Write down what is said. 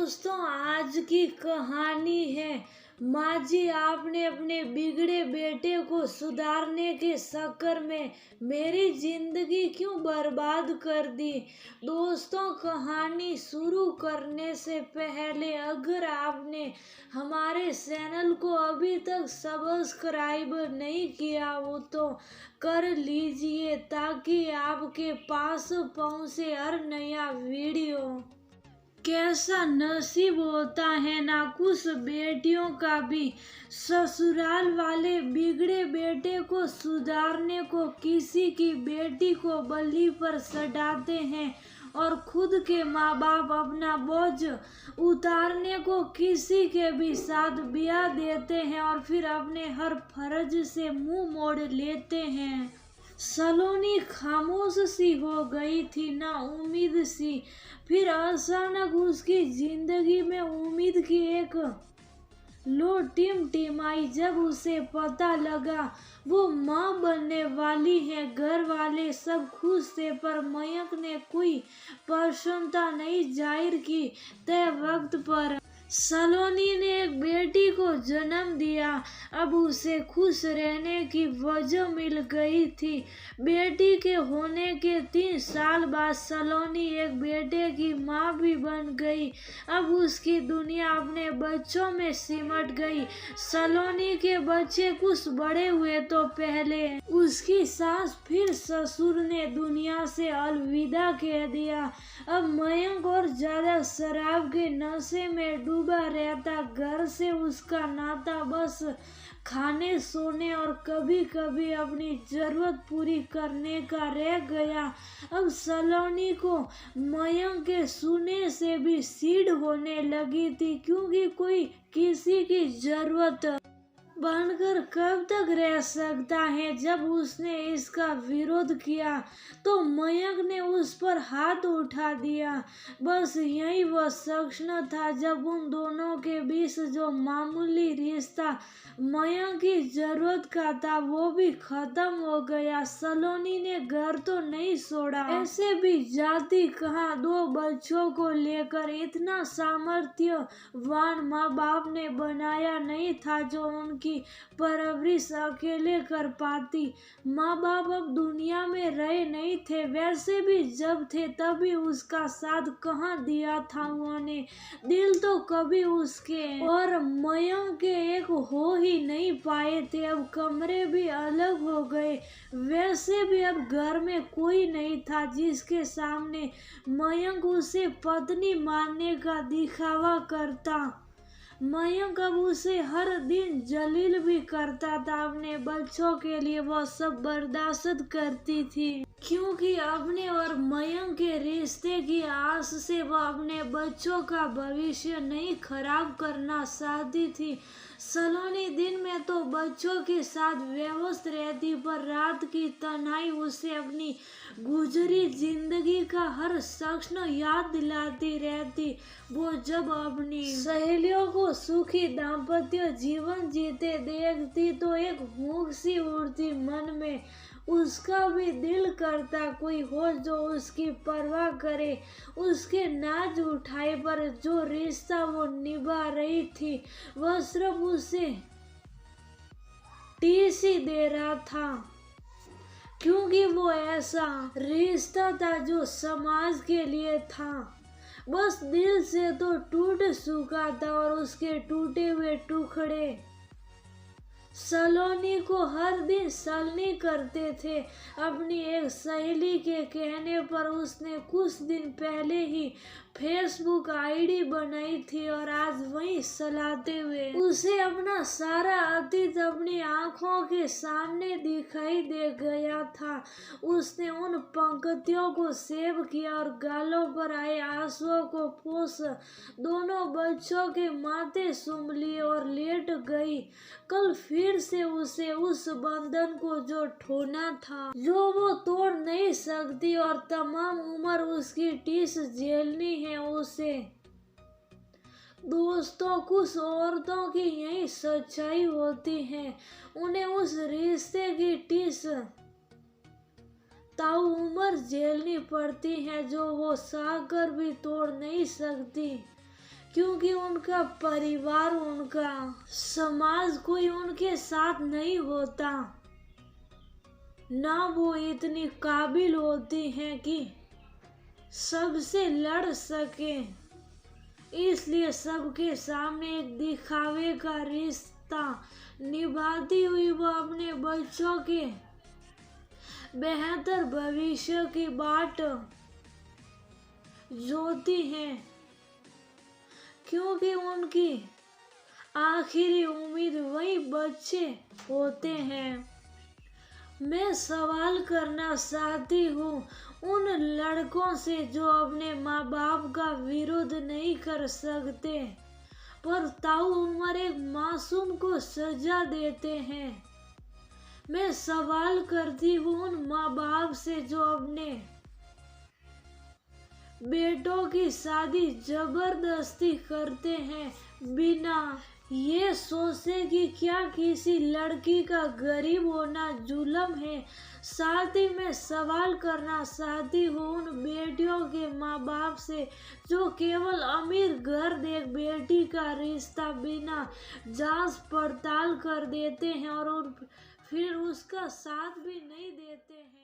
दोस्तों, आज की कहानी है। माँ जी, आपने अपने बिगड़े बेटे को सुधारने के चक्कर में मेरी जिंदगी क्यों बर्बाद कर दी। दोस्तों, कहानी शुरू करने से पहले अगर आपने हमारे चैनल को अभी तक सब्सक्राइब नहीं किया हो तो कर लीजिए, ताकि आपके पास पहुंचे हर नया वीडियो। कैसा नसीब होता है ना कुछ बेटियों का भी, ससुराल वाले बिगड़े बेटे को सुधारने को किसी की बेटी को बलि पर चढ़ाते हैं और खुद के माँ बाप अपना बोझ उतारने को किसी के भी साथ ब्याह देते हैं और फिर अपने हर फर्ज से मुंह मोड़ लेते हैं। सलोनी खामोश सी हो गई थी, ना उम्मीद सी। फिर अचानक उसकी जिंदगी में उम्मीद की एक लो टिमटिमाई जब उसे पता लगा वो माँ बनने वाली है। घर वाले सब खुश थे, पर मयंक ने कोई प्रसन्नता नहीं जाहिर की। तय वक्त पर सलोनी ने एक बेटी को जन्म दिया। अब उसे खुश रहने की वजह मिल गई थी। बेटी के होने के 3 साल बाद सलोनी एक बेटे की माँ भी बन गई। अब उसकी दुनिया अपने बच्चों में सिमट गई। सलोनी के बच्चे कुछ बड़े हुए तो पहले उसकी सास फिर ससुर ने दुनिया से अलविदा कह दिया। अब मयंक और ज्यादा शराब के नशे में डूबा रहता। घर से उसका नाता बस खाने सोने और कभी कभी अपनी जरूरत पूरी करने का रह गया। अब सलोनी को मयंक के सुने से भी सीढ़ होने लगी थी, क्योंकि कोई किसी की जरूरत बनकर कब तक रह सकता है। जब उसने इसका विरोध किया तो मयंक ने उस पर हाथ उठा दिया। बस यही वह शख्स था जब उन दोनों के बीच जो मामूली रिश्ता मयंक की जरूरत का था वो भी खत्म हो गया। सलोनी ने घर तो नहीं छोड़ा, ऐसे भी जाति कहाँ 2 बच्चों को लेकर इतना सामर्थ्यवान माँ बाप ने बनाया नहीं था जो उनकी परवरिश अकेले कर पाती। माँ बाप अब दुनिया में रहे नहीं थे, वैसे भी जब थे तभी उसका साथ कहाँ दिया था उन्होंने। दिल तो कभी उसके और मयंक के एक हो ही नहीं पाए थे। अब कमरे भी अलग हो गए, वैसे भी अब घर में कोई नहीं था जिसके सामने मयंक उसे पत्नी मानने का दिखावा करता। मयंक अब उसे हर दिन जलील भी करता था। अपने बच्चों के लिए वह सब बर्दाश्त करती थी, क्योंकि अपने और मयंक के रिश्ते की आस से वह अपने बच्चों का भविष्य नहीं खराब करना चाहती थी। सलोनी दिन में तो बच्चों के साथ व्यस्त रहती, पर रात की तन्हाई उसे अपनी गुजरी जिंदगी का हर शख्स याद दिलाती रहती। वो जब अपनी सहेलियों को सुखी दाम्पत्य जीवन जीते देखती तो एक हुक सी उड़ती मन में। उसका भी दिल करता कोई हो जो उसकी परवाह करे, उसके नाज उठाए, पर जो रिश्ता वो निभा रही थी वह सिर्फ उसे टीस ही दे रहा था, क्योंकि वो ऐसा रिश्ता था जो समाज के लिए था। बस दिल से तो टूट चुका था और उसके टूटे हुए टुकड़े सलोनी को हर दिन सलनी करते थे। अपनी एक सहेली के कहने पर उसने कुछ दिन पहले ही फेसबुक आईडी बनाई थी और आज वहीं चलाते हुए उसे अपना सारा अतीत अपनी आंखों के सामने दिखाई दे गया था। उसने उन पंक्तियों को सेव किया और गालों पर आए आंसुओं को पोंछ दोनों बच्चों के माथे चूम लिए और लेट गई। कल फिर से उसे उस बंधन को जो ठोना था जो वो तोड़ नहीं सकती और तमाम उम्र उसकी टीस झेलनी है उसे। दोस्तों, कुछ औरतों की यही सच्चाई होती है, उन्हें उस रिश्ते की टीस ताऊ उम्र झेलनी पड़ती है जो वो सहकर भी तोड़ नहीं सकती, क्योंकि उनका परिवार, उनका समाज कोई उनके साथ नहीं होता, ना वो इतनी काबिल होती हैं कि सबसे लड़ सके। इसलिए सबके सामने एक दिखावे का रिश्ता निभाती हुई वो अपने बच्चों के बेहतर भविष्य की बाट जोती हैं, क्योंकि उनकी आखिरी उम्मीद वही बच्चे होते हैं। मैं सवाल करना चाहती हूँ उन लड़कों से जो अपने माँ बाप का विरोध नहीं कर सकते, पर ताउम्र एक मासूम को सजा देते हैं। मैं सवाल करती हूँ उन माँ बाप से जो अपने बेटों की शादी जबरदस्ती करते हैं, बिना ये सोचे कि क्या किसी लड़की का गरीब होना जुल्म है। साथ ही मैं सवाल करना चाहती हूँ उन बेटियों के माँ बाप से जो केवल अमीर घर देख बेटी का रिश्ता बिना जांच पड़ताल कर देते हैं और फिर उसका साथ भी नहीं देते हैं।